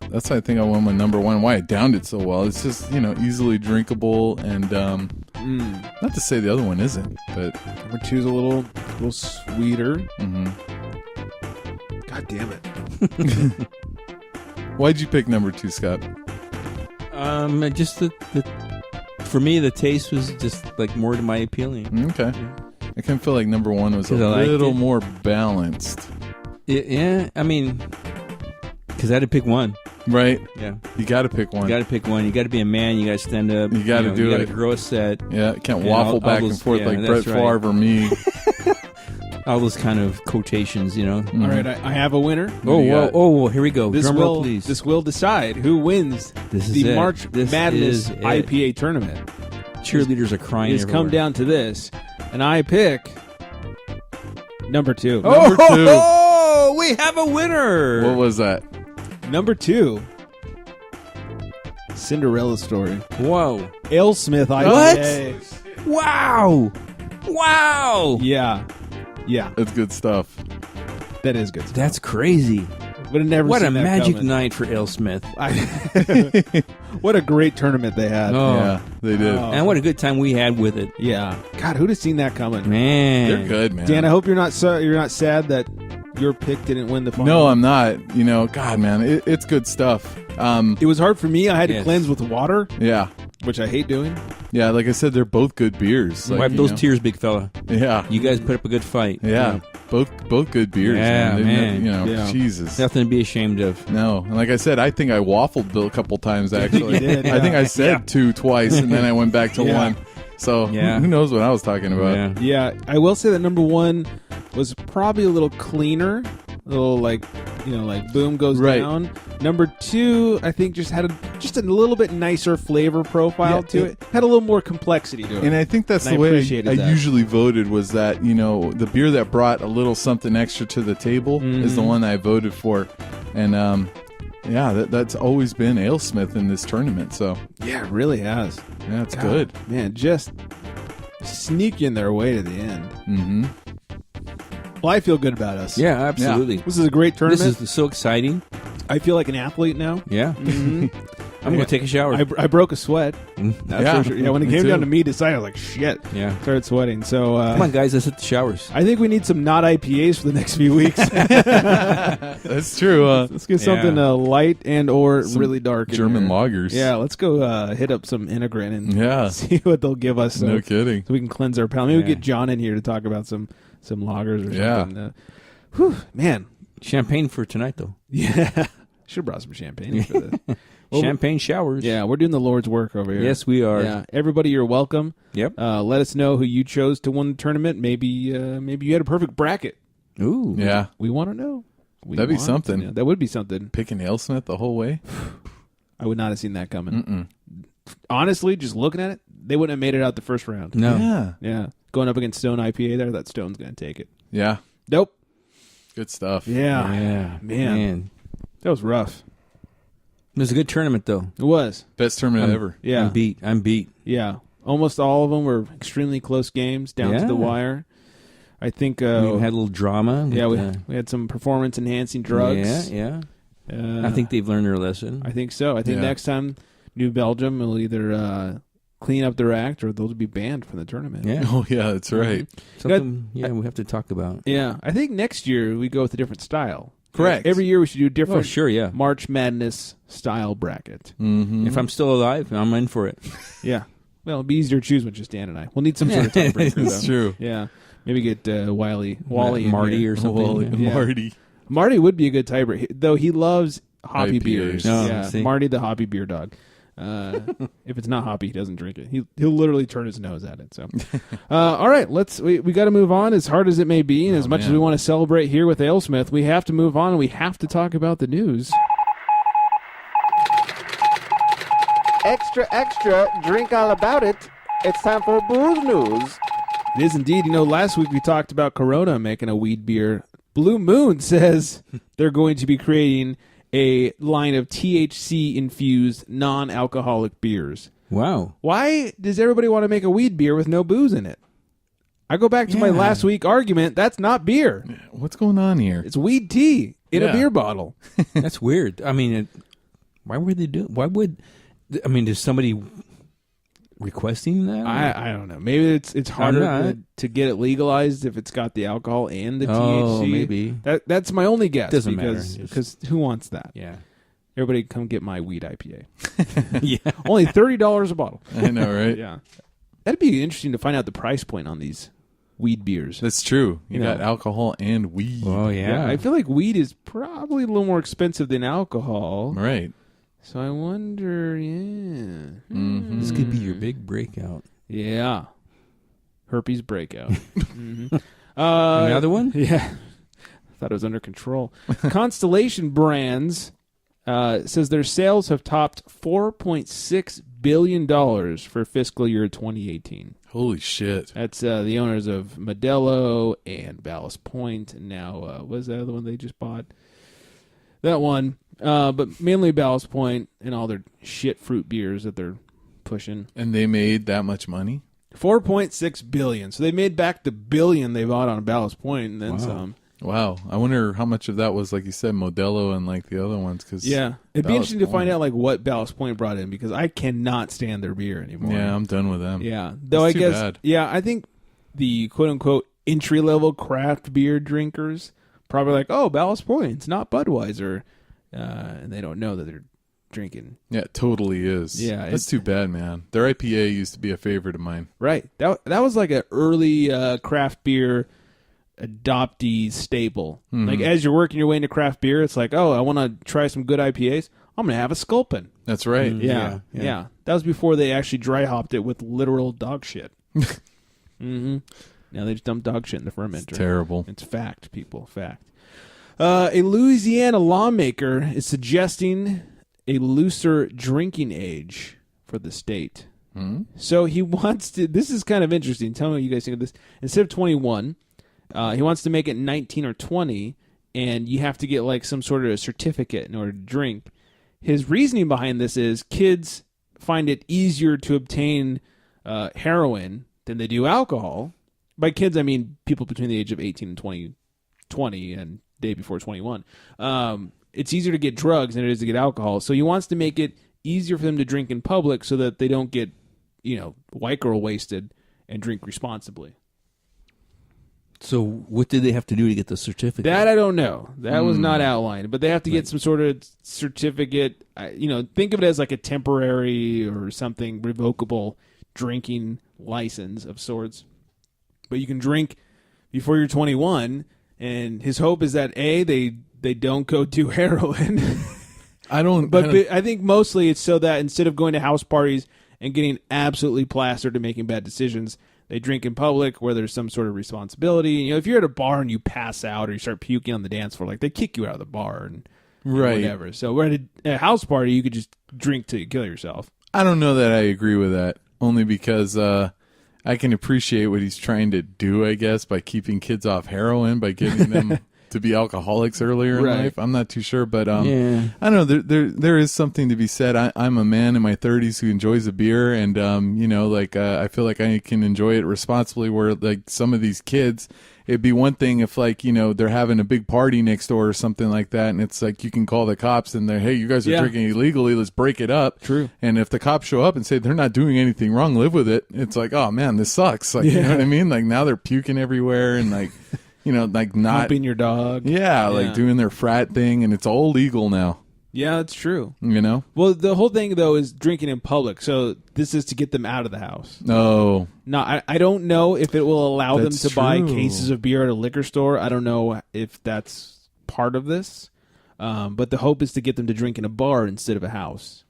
that's why I think I went with number 1. Why I downed it so well. It's just, easily drinkable and not to say the other one isn't, but Number 2 is a little sweeter. mm-hmm. God damn it. Why'd you pick number 2, Scott? Just for me, the taste was just like more to my appealing. Okay. I kind of feel like number 1 was a 'Cause I liked little it. more balanced. Yeah, I mean, because I had to pick one. Right? Yeah. You got to pick one. You got to pick one. You got to be a man. You got to stand up. You gotta do You got it. to grow a set. Yeah, it can't And waffle all back those- and forth yeah, like that's Brett right. Favre or me. all those kind of quotations, you know. All right, I have a winner. Oh, whoa, oh, here we go. This Drum will roll, please. this will decide who wins This is the it. March This Madness is it. IPA tournament. Cheerleaders are crying It's come everywhere. down to this, and I pick number 2. Oh, Number 2. oh, we have a winner. What was that? Number 2. Cinderella story. Whoa. Alesmith IPA. Wow. Wow. Yeah. That's good stuff. That is good stuff. That's crazy. Would have never What a seen that magic coming. night for Alesmith. What a great tournament they had. Oh. Yeah, they did. Oh. And what a good time we had with it. Yeah. God, who'd have seen that coming? Man. They're good, man. Dan, I hope you're not sad that your pick didn't win the final. No, I'm not. You know, God, man, it's good stuff. It was hard for me. I had to Yes. cleanse with water, Yeah. which I hate doing. Yeah, like I said, they're both good beers. Like, Wipe you those know. tears, big fella. Yeah. You guys put up a good fight. Yeah. Both good beers. Yeah, They've man. You know, Yeah. Jesus. Nothing to be ashamed of. No, and like I said, I think I waffled Bill a couple times. Actually, You did, I think yeah. I said 2 twice, and then I went back to Yeah. 1. So Yeah. who knows what I was talking about? Yeah. Yeah, I will say that number 1 was probably a little cleaner, a little like boom goes Right. down. Number 2, I think just had a little bit nicer flavor profile Yeah, to it. Had a little more complexity to it. And I think that's And the I way appreciated I that. usually voted, was that, you know, the beer that brought a little something extra to the table is the one I voted for. And yeah, that's always been Alesmith in this tournament. So yeah, it really has. yeah, it's God, good. man. Just sneaking their way to the end. Mm-hmm. Well, I feel good about us. Yeah, absolutely. This is a great tournament. This is so exciting. I feel like an athlete now. Yeah. I'm going to take a shower. I broke a sweat. That's Yeah, for sure. Yeah, when it me came too. down to me deciding, I was like, shit. Yeah. Started sweating. So Come on, guys. Let's hit the showers. I think we need some not IPAs for the next few weeks. That's true. Let's get something light and or Some really dark. in German here. lagers. Yeah, let's go hit up some Integrin and Yeah. see what they'll give us. No kidding. So we can cleanse our palate. Maybe we Yeah. get John in here to talk about some lagers or Yeah. something. Whew, man. Champagne for tonight, though. Yeah. Should have brought some champagne for this. Well, Champagne showers. Yeah, we're doing the Lord's work over here. Yes, we are. Yeah, everybody, you're welcome. Yep. Let us know who you chose to win the tournament. Maybe you had a perfect bracket. Ooh. Yeah. We want to know. That'd be something. Yeah, that would be something. Picking Alesmith the whole way. I would not have seen that coming. Honestly, just looking at it, they wouldn't have made it out the first round. No. Yeah. Yeah, going up against Stone IPA there, that Stone's going to take it. Yeah. Nope. Good stuff. Yeah. Yeah. Man. That was rough. It was a good tournament, though. It was. Best tournament ever. Yeah. I'm beat. Yeah. Almost all of them were extremely close games down to Yeah. the wire. I think We even had a little drama. yeah, with, we had some performance enhancing drugs. Yeah. I think they've learned their lesson. I think so. I think Yeah. next time New Belgium will either clean up their act or they'll be banned from the tournament. Yeah. Oh, yeah, that's right. Something we have to talk about. Yeah. I think next year we go with a different style. Correct. Every year we should do a different Oh, sure, yeah. March Madness style bracket. Mm-hmm. If I'm still alive, I'm in for it. Yeah. Well, it'd be easier to choose with just Dan and I. We'll need some sort of tiebreaker, It's though. true. Yeah. Maybe get Wally in Marty here. or something. Wally- Yeah. Marty. Marty would be a good tiebreaker, though he loves hoppy IPAs. beers. Oh, yeah, see? Marty the hoppy beer dog. If it's not hoppy, he doesn't drink it. He'll literally turn his nose at it. So, all right, we got to move on. As hard as it may be, and as much as man. we want to celebrate here with Alesmith, we have to move on and we have to talk about the news. Extra, extra, drink all about it. It's time for booze news. It is indeed. You know, last week we talked about Corona making a weed beer. Blue Moon says they're going to be creating a line of THC-infused non-alcoholic beers. Wow. Why does everybody want to make a weed beer with no booze in it? I go back to my last week argument. That's not beer. What's going on here? It's weed tea in a Yeah. beer bottle. That's weird. I mean, why would they do it? Why would... I mean, is somebody requesting that? I don't know. Maybe it's harder not. to get it legalized if it's got the alcohol and the Oh, THC. maybe. That's my only guess. Doesn't matter. Because who wants that? Yeah. Everybody come get my weed IPA. Yeah. Only $30 a bottle. I know, right? Yeah. That'd be interesting to find out the price point on these weed beers. That's true. You Yeah. got alcohol and weed. Oh, yeah. I feel like weed is probably a little more expensive than alcohol. Right. So I wonder, yeah. Mm-hmm. This could be your big breakout. Yeah. Herpes breakout. Mhm. Another one? Yeah. Thought it was under control. Constellation Brands says their sales have topped $4.6 billion for fiscal year 2018. Holy shit. That's the owners of Modelo and Ballast Point, and now, what was the other one they just bought? That one. But mainly Ballast Point and all their shit fruit beers that they're pushing. And they made that much money? $4.6 billion. So they made back the billion they bought on Ballast Point and then some. Wow. I wonder how much of that was, like you said, Modelo and like the other ones. Cause yeah. It'd be interesting to find out like what Ballast Point brought in, because I cannot stand their beer anymore. Yeah, I'm done with them. Yeah. Though It's I too guess, bad. yeah, I think the quote-unquote entry-level craft beer drinkers probably like, oh, Ballast Point, it's not Budweiser. And they don't know that they're drinking. Yeah, it totally is. Yeah, That's too bad, man. Their IPA used to be a favorite of mine. Right. That was like an early craft beer adoptee staple. Mm-hmm. Like as you're working your way into craft beer, it's like, oh, I want to try some good IPAs. I'm going to have a Sculpin. That's right. Yeah. That was before they actually dry hopped it with literal dog shit. Mm-hmm. Now they just dump dog shit in the fermenter. It's terrible. It's fact, people. Fact. A Louisiana lawmaker is suggesting a looser drinking age for the state. Hmm? So he wants to... This is kind of interesting. Tell me what you guys think of this. Instead of 21, he wants to make it 19 or 20, and you have to get like some sort of a certificate in order to drink. His reasoning behind this is kids find it easier to obtain heroin than they do alcohol. By kids, I mean people between the age of 18 and 20 and day before 21. It's easier to get drugs than it is to get alcohol. So he wants to make it easier for them to drink in public so that they don't get, white girl wasted and drink responsibly. So what did they have to do to get the certificate? That I don't know. That was not outlined. But they have to get some sort of certificate. Think of it as like a temporary or something revocable drinking license of sorts. But you can drink before you're 21. And his hope is that, A, they don't go do heroin. I think mostly it's so that instead of going to house parties and getting absolutely plastered and making bad decisions, they drink in public where there's some sort of responsibility. If you're at a bar and you pass out or you start puking on the dance floor, like they kick you out of the bar and whatever. So we're at a house party, you could just drink till you kill yourself. I don't know that I agree with that, only because I can appreciate what he's trying to do, I guess, by keeping kids off heroin, by getting them to be alcoholics earlier in life. I'm not too sure, but I don't know. There is something to be said. I'm a man in my 30s who enjoys a beer, and I feel like I can enjoy it responsibly. Where like some of these kids, it'd be one thing if they're having a big party next door or something like that, and it's like you can call the cops and they're, hey, you guys are drinking illegally, let's break it up. True. And if the cops show up and say they're not doing anything wrong, live with it. It's like, oh man, this sucks. Like you know what I mean? Like now they're puking everywhere and like. Not humping your dog. Yeah, like doing their frat thing, and it's all legal now. Yeah, that's true. Well, the whole thing, though, is drinking in public. So this is to get them out of the house. No. No, I don't know if it will allow That's them to buy true. cases of beer at a liquor store. I don't know if that's part of this. But the hope is to get them to drink in a bar instead of a house.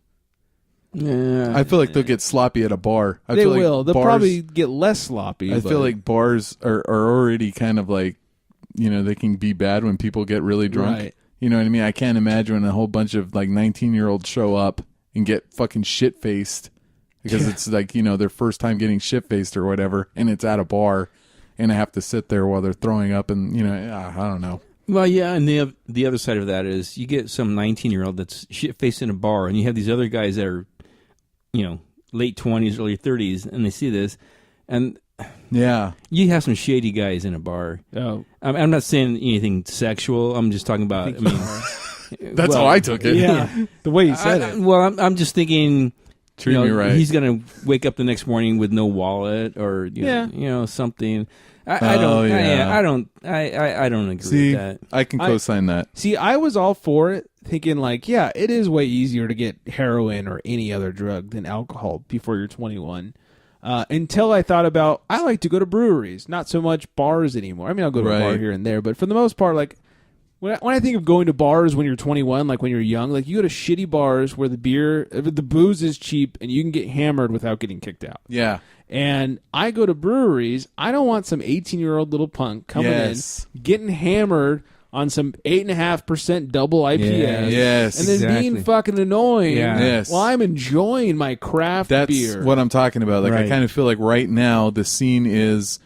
Yeah, I feel like they'll get sloppy at a bar. They will. They'll probably get less sloppy. I feel like bars are already kind of like, they can be bad when people get really drunk. Right. You know what I mean? I can't imagine when a whole bunch of like 19-year-olds show up and get fucking shit-faced because it's like, their first time getting shit-faced or whatever, and it's at a bar, and I have to sit there while they're throwing up and, I don't know. Well, yeah, and the other side of that is you get some 19-year-old that's shit-faced in a bar, and you have these other guys that are, late 20s, early 30s, and they see this, and yeah, you have some shady guys in a bar. Oh, I'm not saying anything sexual. I'm just talking about. That's how I took it. Yeah, the way you said it. Well, I'm just thinking. Treat me right. He's gonna wake up the next morning with no wallet or something. I don't agree See, with that. I can co-sign that. See, I was all for it, thinking like, yeah, it is way easier to get heroin or any other drug than alcohol before you're 21. Until I thought about, I like to go to breweries, not so much bars anymore. I mean, I'll go to a bar here and there, but for the most part, like, when I think of going to bars when you're 21, like when you're young, like you go to shitty bars where the booze is cheap and you can get hammered without getting kicked out. Yeah. And I go to breweries. I don't want some 18-year-old little punk coming in, getting hammered on some 8.5% double IPA, and then being fucking annoying. While I'm enjoying my craft beer. That's what I'm talking about. Like I kind of feel like right now the scene is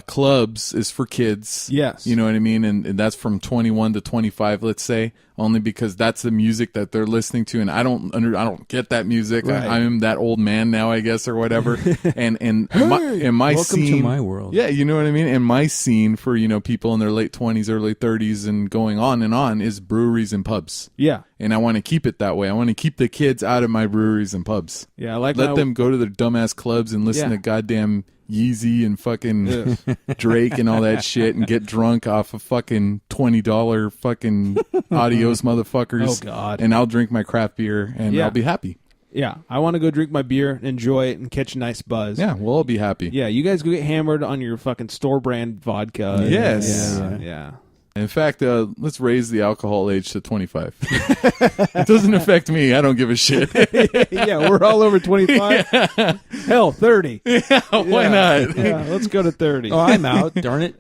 clubs is for kids. Yes, you know what I mean, and that's from 21 to 25, let's say, only because that's the music that they're listening to, and I don't get that music. Right. I'm that old man now, I guess, or whatever. and my welcome scene, to my world. Yeah, you know what I mean. And my scene for people in their late 20s, early 30s, and going on is breweries and pubs. Yeah, and I want to keep it that way. I want to keep the kids out of my breweries and pubs. Yeah, I like let them go to their dumbass clubs and listen to goddamn Yeezy and fucking Drake and all that shit and get drunk off of fucking $20 fucking Adios motherfuckers. Oh God! And I'll drink my craft beer and I'll be happy. Yeah, I want to go drink my beer, enjoy it, and catch a nice buzz. Yeah, we'll all be happy. Yeah, you guys go get hammered on your fucking store brand vodka. Yes. Yeah. In fact, let's raise the alcohol age to 25. It doesn't affect me. I don't give a shit. Yeah, we're all over 25. Hell, 30. Yeah, why not? Yeah, let's go to 30. Oh, I'm out. Darn it.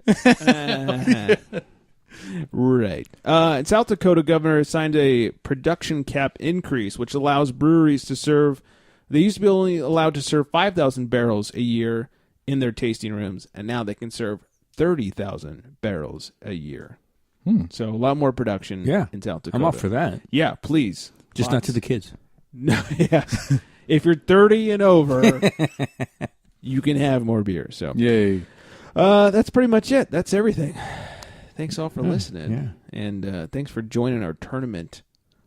Right. In South Dakota, governor signed a production cap increase, which allows breweries to serve. They used to be only allowed to serve 5,000 barrels a year in their tasting rooms, and now they can serve 30,000 barrels a year. So a lot more production in South Dakota. I'm off for that. Yeah, please. Just not to the kids. No, yeah. If you're 30 and over, you can have more beer. So yay. That's pretty much it. That's everything. Thanks all for listening. Yeah. And thanks for joining our tournament,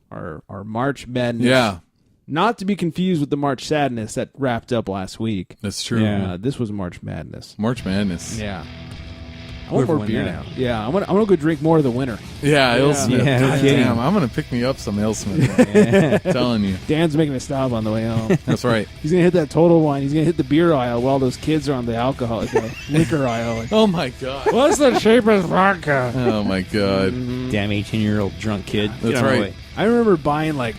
our March Madness. Yeah. Not to be confused with the March Sadness that wrapped up last week. That's true. This was March Madness. March Madness. Yeah. I want more beer now. Yeah, I'm gonna go drink more of the winter. Yeah, Alesmith. Yeah, God damn, I'm gonna pick me up some Alesmith. I'm telling you. Dan's making a stop on the way home. That's right. He's gonna hit that Total Wine. He's gonna hit the beer aisle while those kids are on the liquor aisle. Like, oh my God. What's the cheapest vodka? Oh my God. Damn 18-year-old drunk kid. That's right. I remember buying like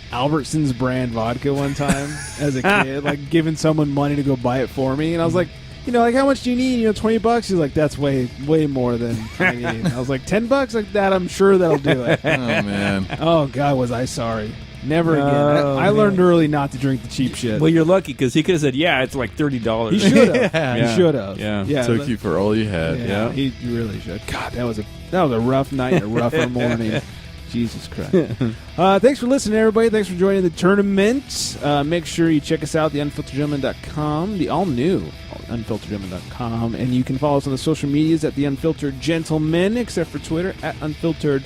Albertsons brand vodka one time as a kid, like giving someone money to go buy it for me, and I was like, like, how much do you need? $20? He's like, that's way more than I need. I was like, $10? Like that, I'm sure that'll do it. Oh, man. Oh, God, was I sorry. Never again. I learned early not to drink the cheap shit. Well, you're lucky because he could have said, yeah, it's like $30. He should have. He should have. Yeah. Took you for all you had. Yeah. He really should. God, that was a rough night and a rougher morning. Jesus Christ. Thanks for listening, everybody. Thanks for joining the tournament. Make sure you check us out, theunfilteredgentleman.com, the all-new unfilteredgentleman.com, and you can follow us on the social medias at The Unfiltered Gentleman, except for Twitter, at Unfiltered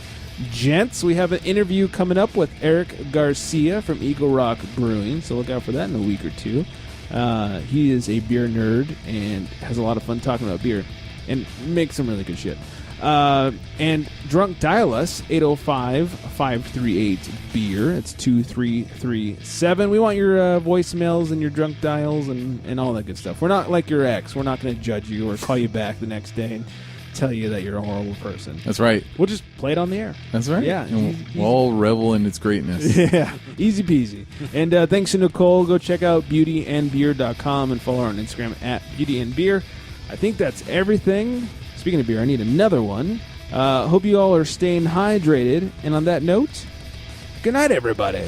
Gents. We have an interview coming up with Eric Garcia from Eagle Rock Brewing, so look out for that in a week or two. He is a beer nerd and has a lot of fun talking about beer and makes some really good shit. And drunk dial us 805-538-BEER. It's 2337. We want your voicemails and your drunk dials and all that good stuff. We're not like your ex. We're not going to judge you or call you back the next day and tell you that you're a horrible person. That's right. We'll just play it on the air. That's right. Yeah. We'll all revel in its greatness. Yeah. Easy peasy. And thanks to Nicole. Go check out beautyandbeer.com and follow her on Instagram at beautyandbeer. I think that's everything. Speaking of beer, I need another one. Hope you all are staying hydrated. And on that note, good night, everybody.